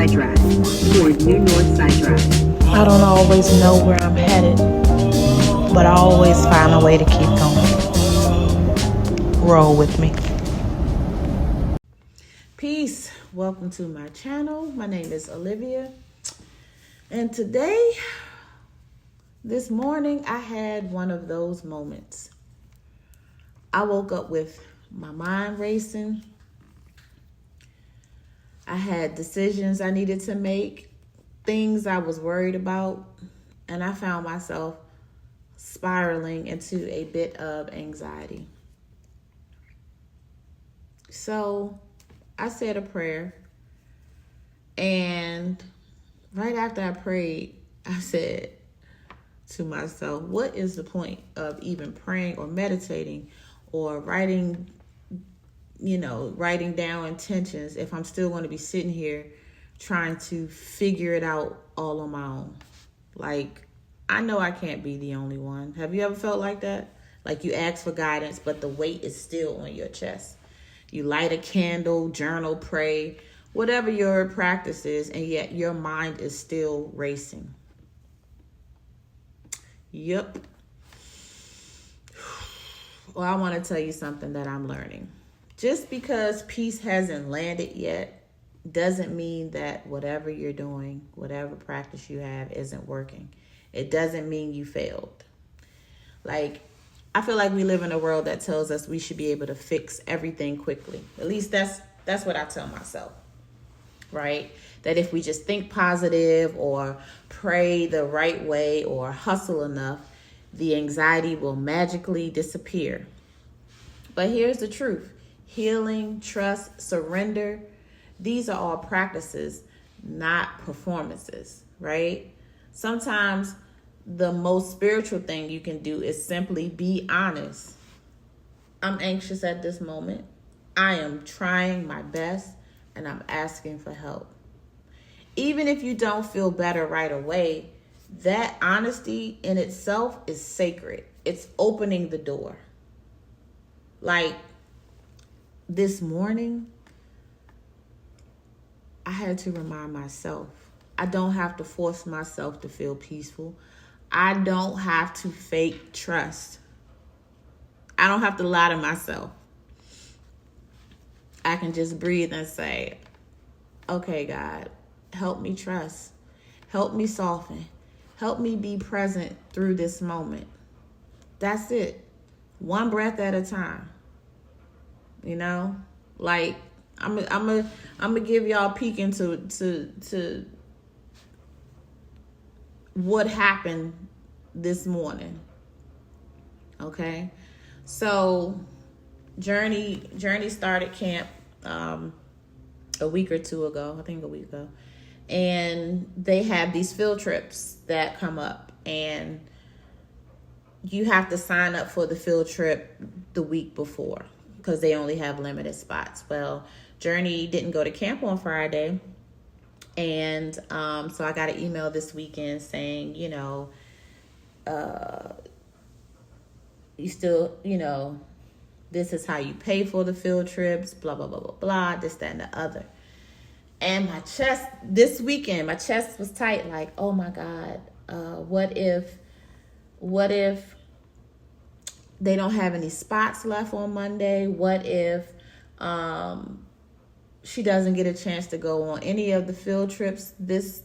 Side Drive toward New North Side Drive. I don't always know where I'm headed, but I always find a way to keep going. Roll with me. Peace. Welcome to my channel. My name is Olivia. And this morning, I had one of those moments. I woke up with my mind racing. I had decisions I needed to make, things I was worried about, and I found myself spiraling into a bit of anxiety. So I said a prayer, and right after I prayed, I said to myself, what is the point of even praying or meditating or writing down intentions if I'm still going to be sitting here trying to figure it out all on my own? Like, I know I can't be the only one. Have you ever felt like that? Like you ask for guidance, but the weight is still on your chest. You light a candle, journal, pray, whatever your practice is, and yet your mind is still racing. Yep. Well, I want to tell you something that I'm learning. Just because peace hasn't landed yet doesn't mean that whatever you're doing, whatever practice you have isn't working. It doesn't mean you failed. Like, I feel like we live in a world that tells us we should be able to fix everything quickly. At least that's what I tell myself, right? That if we just think positive or pray the right way or hustle enough, the anxiety will magically disappear. But here's the truth. Healing, trust, surrender, these are all practices, not performances, right? Sometimes the most spiritual thing you can do is simply be honest. I'm anxious at this moment. I am trying my best and I'm asking for help. Even if you don't feel better right away, that honesty in itself is sacred. It's opening the door. Like this morning, I had to remind myself, I don't have to force myself to feel peaceful. I don't have to fake trust. I don't have to lie to myself. I can just breathe and say, okay, God, help me trust. Help me soften. Help me be present through this moment. That's it. One breath at a time. You know, like I'm gonna give y'all a peek into what happened this morning. Okay, so Journey started camp a week or two ago. I think a week ago. And they have these field trips that come up, and you have to sign up for the field trip the week before because they only have limited spots. Well, Journey didn't go to camp on Friday, and so I got an email this weekend saying, you still, this is how you pay for the field trips, blah, blah, blah, blah, blah, this, that, and the other. And my chest was tight. Like, oh my God, what if they don't have any spots left on Monday? What if she doesn't get a chance to go on any of the field trips this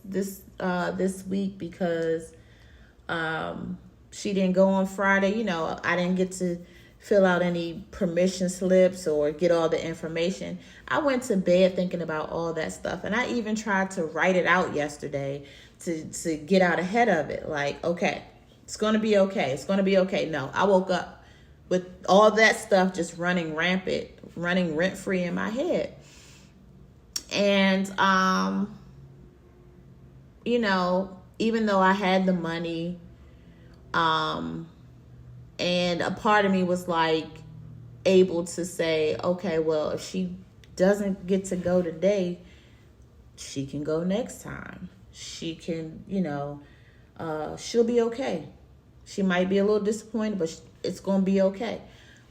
week because she didn't go on Friday? I didn't get to fill out any permission slips or get all the information. I went to bed thinking about all that stuff. And I even tried to write it out yesterday to get out ahead of it. Like, okay, it's going to be okay. It's going to be okay. No, I woke up with all that stuff just running rampant, running rent-free in my head. And, even though I had the money, and a part of me was like able to say, okay, well, if she doesn't get to go today, she can go next time. She can, she'll be okay. She might be a little disappointed, but it's going to be okay.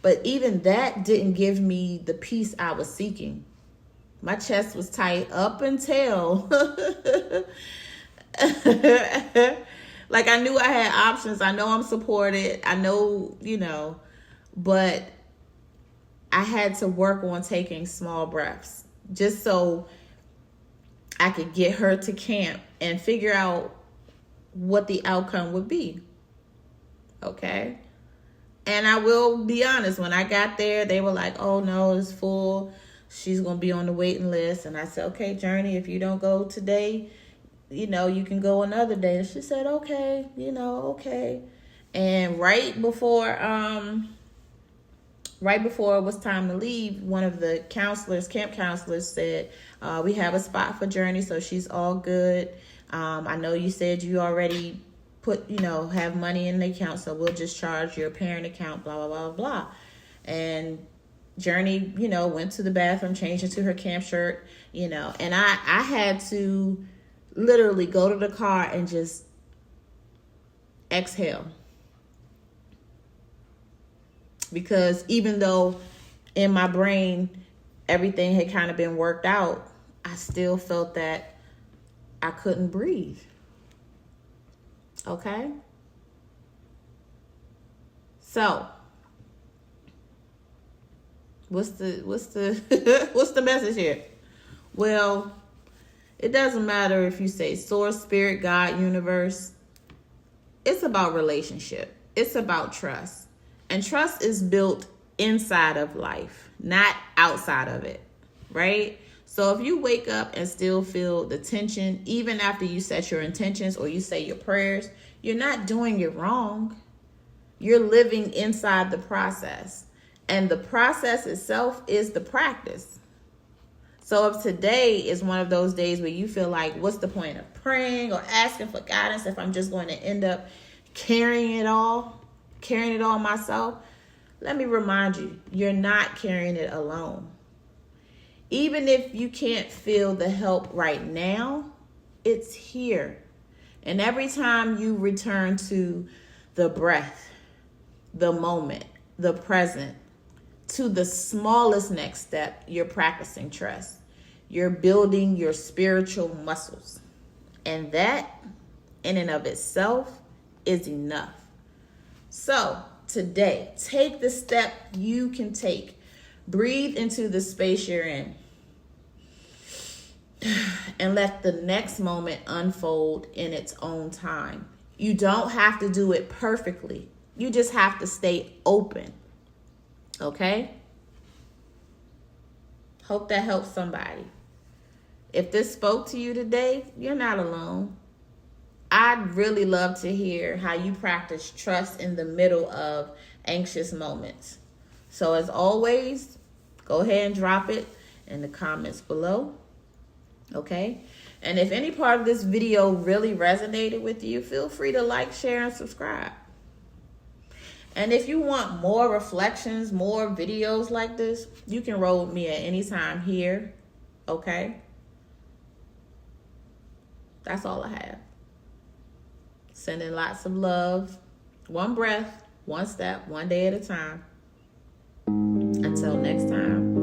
But even that didn't give me the peace I was seeking. My chest was tight up until like I knew I had options. I know I'm supported. I know, but I had to work on taking small breaths just so I could get her to camp and figure out what the outcome would be. Okay? And I will be honest, when I got there, they were like, oh no, it's full. She's going to be on the waiting list. And I said, okay, Journey, if you don't go today, you can go another day. And she said, okay, okay. And right before it was time to leave, one of the camp counselors said, we have a spot for Journey, so she's all good. I know you said you already have money in the account, so we'll just charge your parent account, blah, blah, blah, blah. And Journey, went to the bathroom, changed into her camp shirt, and I had to literally go to the car and just exhale. Because even though in my brain everything had kind of been worked out, I still felt that I couldn't breathe. Okay? So, what's the what's the message here? Well, it doesn't matter if you say source, spirit, God, universe. It's about relationship. It's about trust. And trust is built inside of life, not outside of it, right? So if you wake up and still feel the tension, even after you set your intentions or you say your prayers, you're not doing it wrong. You're living inside the process. And the process itself is the practice. So if today is one of those days where you feel like, what's the point of praying or asking for guidance if I'm just going to end up carrying it all myself? Let me remind you, you're not carrying it alone. Even if you can't feel the help right now, it's here. And every time you return to the breath, the moment, the present, to the smallest next step, you're practicing trust. You're building your spiritual muscles. And that, in and of itself, is enough. So, today, take the step you can take. Breathe into the space you're in. And let the next moment unfold in its own time. You don't have to do it perfectly. You just have to stay open. Okay? Hope that helps somebody. If this spoke to you today, you're not alone. I'd really love to hear how you practice trust in the middle of anxious moments. So as always, go ahead and drop it in the comments below. Okay? And if any part of this video really resonated with you, feel free to like, share, and subscribe. And if you want more reflections, more videos like this, you can roll with me at any time here. Okay? That's all I have. Sending lots of love. One breath, one step, one day at a time. Until next time.